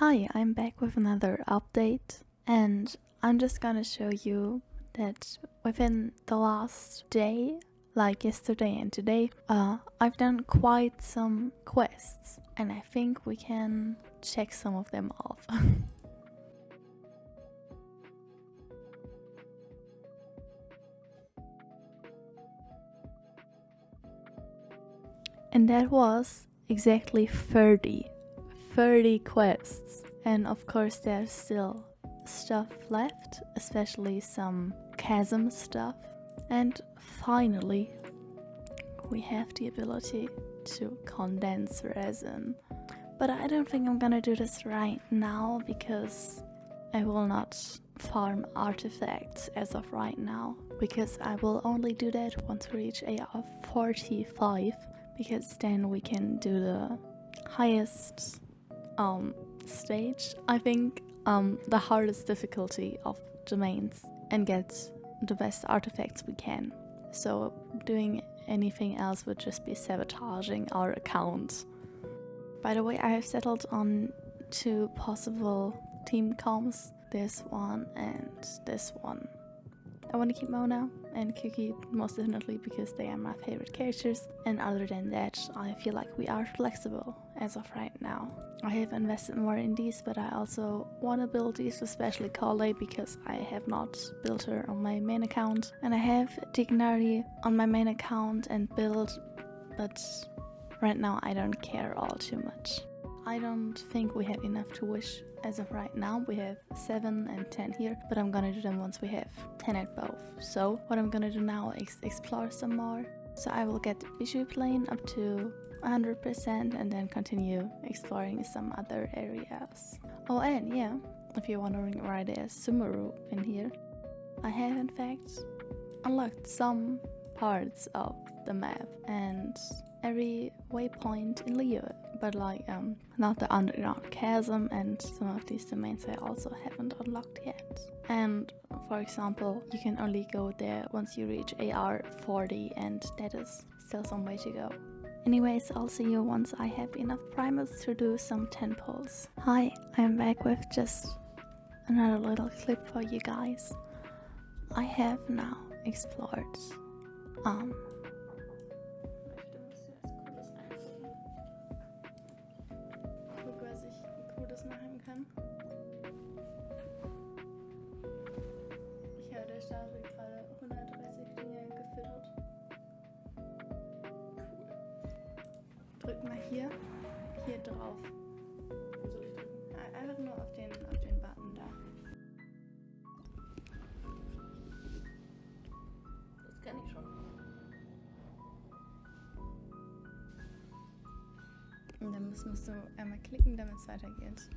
Hi, I'm back with another update, and I'm just gonna show you that within the last day, like yesterday and today, I've done quite some quests, and I think we can check some of them off. And that was exactly 30 quests. And of course there's still stuff left, especially some chasm stuff. And finally we have the ability to condense resin. But I don't think I'm gonna do this right now because I will not farm artifacts as of right now, because I will only do that once we reach AR 45, because then we can do the highest stage, I think, the hardest difficulty of domains, and get the best artifacts we can. So doing anything else would just be sabotaging our account. By the way, I have settled on 2 possible team comps, this one and this one. I want to keep Mona and Kiki most definitely because they are my favorite characters, and other than that I feel like we are flexible as of right now. I have invested more in these, but I also want to build these, especially Kale, because I have not built her on my main account, and I have Dignary on my main account and build, but right now I don't care all too much. I don't think we have enough to wish as of right now. We have 7 and 10 here, but I'm gonna do them once we have 10 at both. So what I'm gonna do now is explore some more. So I will get Bijou Plane up to 100% and then continue exploring some other areas. Oh, and yeah, if you're wondering why there's Sumeru in here, I have in fact unlocked some parts of the map and every waypoint in Leo, but like not the underground chasm, and some of these domains I also haven't unlocked yet. And for example, you can only go there once you reach AR 40, and that is still some way to go. Anyways, I'll see you once I have enough primers to do some 10 pulls. Hi, I'm back with just another little clip for you guys. I have now explored was ich Cooles machen kann. Ich habe der Statue gerade 130 Dinge gefüttert. Cool. Drück mal hier drauf. Wo soll ich drücken? Einfach nur auf den Button da. Das kann ich schon. Und dann musst du einmal klicken, damit es weitergeht.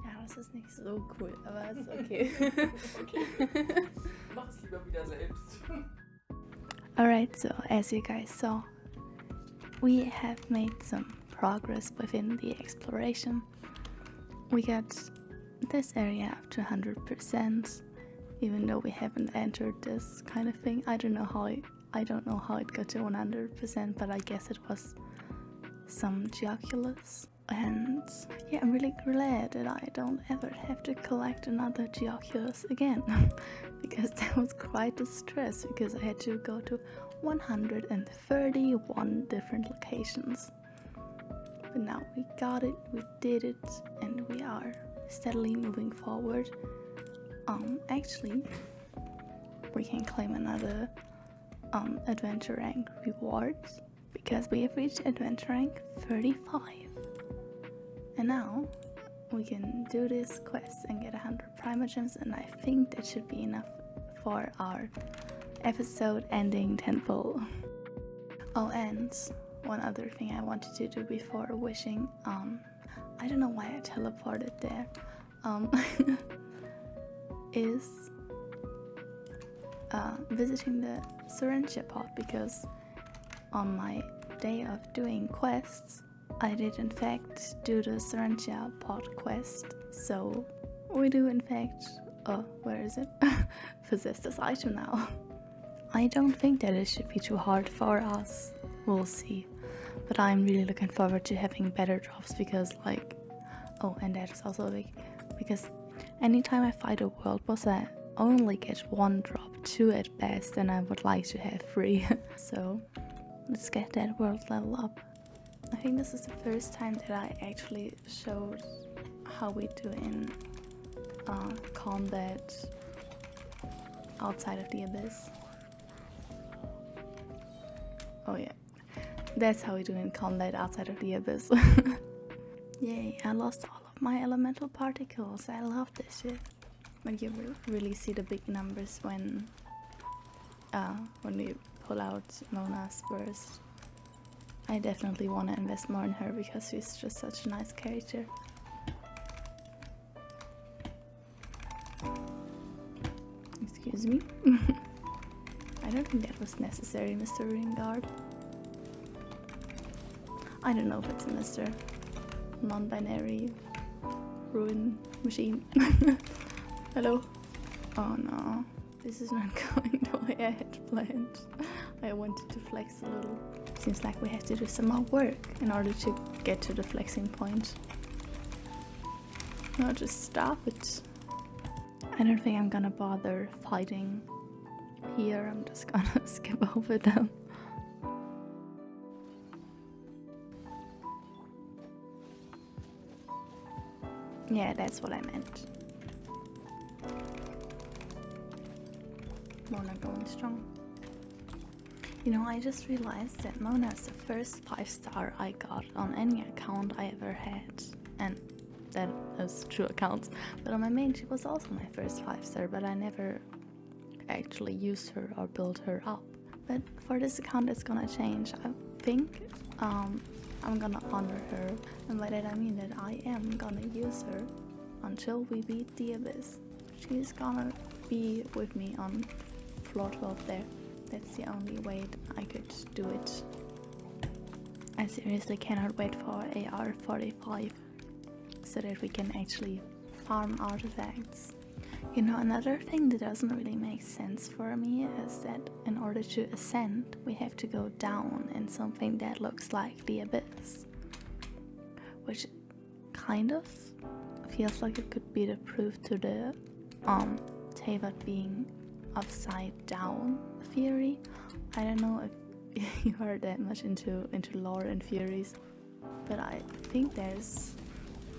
Ja, das ist nicht so cool, aber ist okay. Okay. Mach es lieber wieder selbst. Alright, so as you guys saw, we have made some progress within the exploration. We got this area up to 100%, even though we haven't entered this kind of thing. I don't know how it got to 100%, but I guess it was some Geoculus. And yeah, I'm really glad that I don't ever have to collect another Geoculus again, because that was quite a stress, because I had to go to 131 different locations. But now we got it, we did it, and we are steadily moving forward. Actually, we can claim another adventure rank rewards, because we have reached adventure rank 35. And now we can do this quest and get 100 primogems, and I think that should be enough for our episode ending 10 pull. Oh, and one other thing I wanted to do before wishing, I don't know why I teleported there, is visiting the Syringa pod, because on my day of doing quests, I did in fact do the Syringa pod quest. So we do in fact, where is it? Possess this item now. I don't think that it should be too hard for us. We'll see. But I'm really looking forward to having better drops, because like, oh, and that is also big, because anytime I fight a world boss I only get 1 drop, 2 at best, and I would like to have 3. So let's get that world level up. I think this is the first time that I actually showed how we do in combat outside of the abyss. Oh yeah, that's how we do in combat outside of the abyss. Yay, I lost all of my elemental particles. I love this shit. But you really see the big numbers when we pull out Mona's burst. I definitely want to invest more in her because she's just such a nice character. Excuse me. I don't think that was necessary, Mr. Ringard. I don't know if it's a Mr. Non-binary ruin machine. Hello? Oh no, this is not going the way I had planned. I wanted to flex a little. Seems like we have to do some more work in order to get to the flexing point. No, just stop it. I don't think I'm gonna bother fighting here. I'm just gonna skip over them. Yeah, that's what I meant. Mona going strong. You know, I just realized that Mona is the first 5-star I got on any account I ever had. And that is true accounts. But on my main, she was also my first 5-star, but I never actually used her or built her up. But for this account, it's gonna change. I think I'm gonna honor her. And by that I mean that I am gonna use her until we beat the abyss. She's gonna be with me on floor 12 there. That's the only way I could do it. I seriously cannot wait for AR45 so that we can actually farm artifacts. You know, another thing that doesn't really make sense for me is that in order to ascend, we have to go down in something that looks like the abyss. Which kind of feels like it could be the proof to the Teyvat being upside down theory. I don't know if you are that much into lore and theories, but I think there's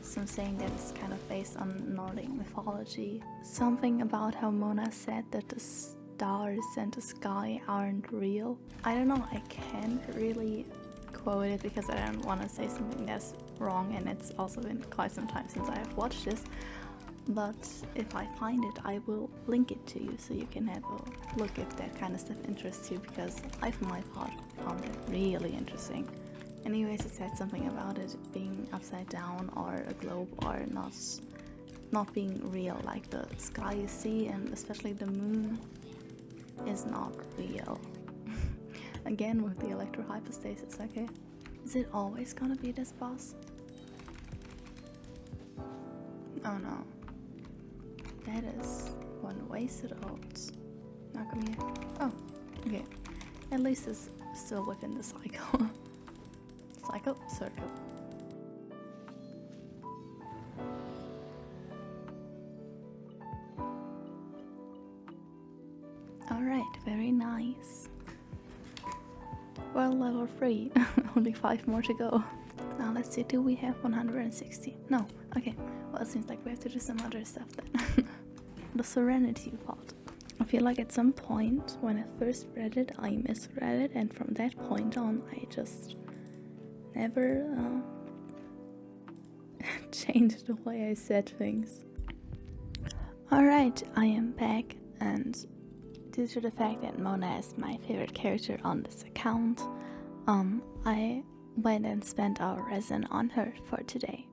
some saying that is kind of based on Nordic mythology. Something about how Mona said that the stars and the sky aren't real. I don't know, I can't really quote it because I don't want to say something that's wrong, and it's also been quite some time since I have watched this. But if I find it, I will link it to you so you can have a look if that kind of stuff interests you, because I for my part found it really interesting. Anyways, it said something about it being upside down or a globe or not being real, like the sky you see and especially the moon is not real. Again with the electrohypostasis, okay? Is it always gonna be this boss? Oh no. That is one wasted oats. Now come here. Oh, okay. At least it's still within the cycle. Cycle? Circle. Alright, very nice. Well, level 3. Only 5 more to go. Now let's see, do we have 160? No, okay. Well, it seems like we have to do some other stuff then. The Serenity Pod. I feel like at some point when I first read it, I misread it, and from that point on I just never changed the way I said things. Alright, I am back, and due to the fact that Mona is my favorite character on this account, I went and spent our resin on her for today.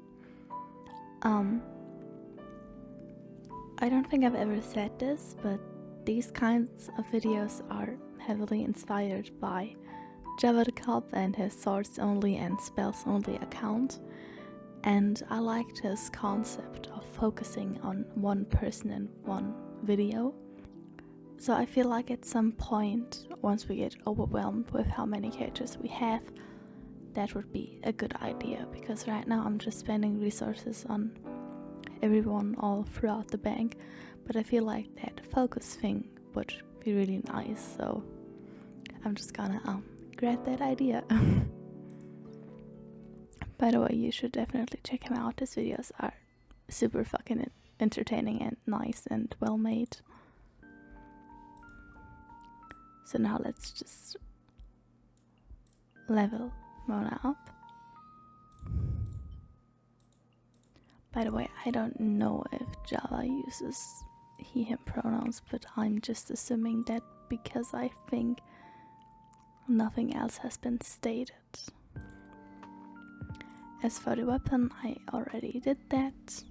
I don't think I've ever said this, but these kinds of videos are heavily inspired by Java and his source only and spells only account, and I liked his concept of focusing on one person in one video. So I feel like at some point, once we get overwhelmed with how many characters we have, that would be a good idea, because right now I'm just spending resources on everyone all throughout the bank, but I feel like that focus thing would be really nice, so I'm just gonna grab that idea. By the way, you should definitely check him out. His videos are super fucking entertaining and nice and well made. So now let's just level Mona up. By the way, I don't know if Java uses he, him pronouns, but I'm just assuming that because I think nothing else has been stated. As for the weapon, I already did that.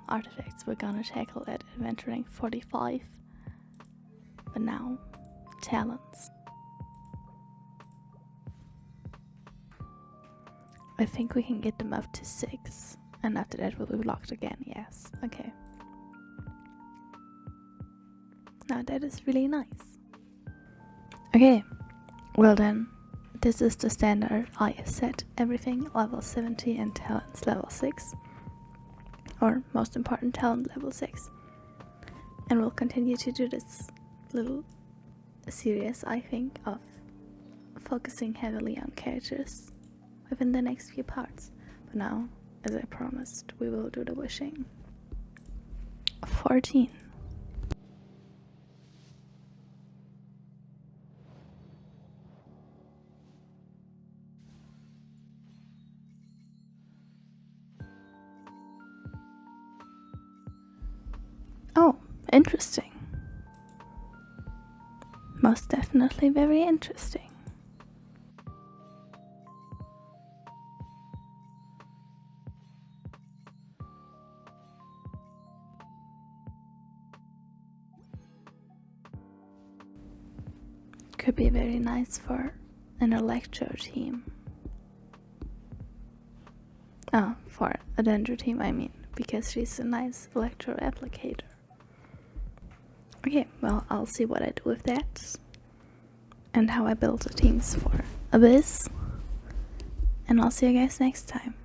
Artifacts we're gonna tackle at Adventuring 45. But now, talents. I think we can get them up to 6, and after that we'll be blocked again, yes, okay. Now that is really nice. Okay, well then, this is the standard. I set everything level 70 and talents level 6. Or most important, talent level 6. And we'll continue to do this little series, I think, of focusing heavily on characters within the next few parts. But now, as I promised, we will do the wishing. 14. Oh, interesting. Most definitely very interesting. Could be very nice for an electro team. Oh, for a Dendro team I mean, because she's a nice electro applicator. Okay, well, I'll see what I do with that and how I build the teams for Abyss, and I'll see you guys next time.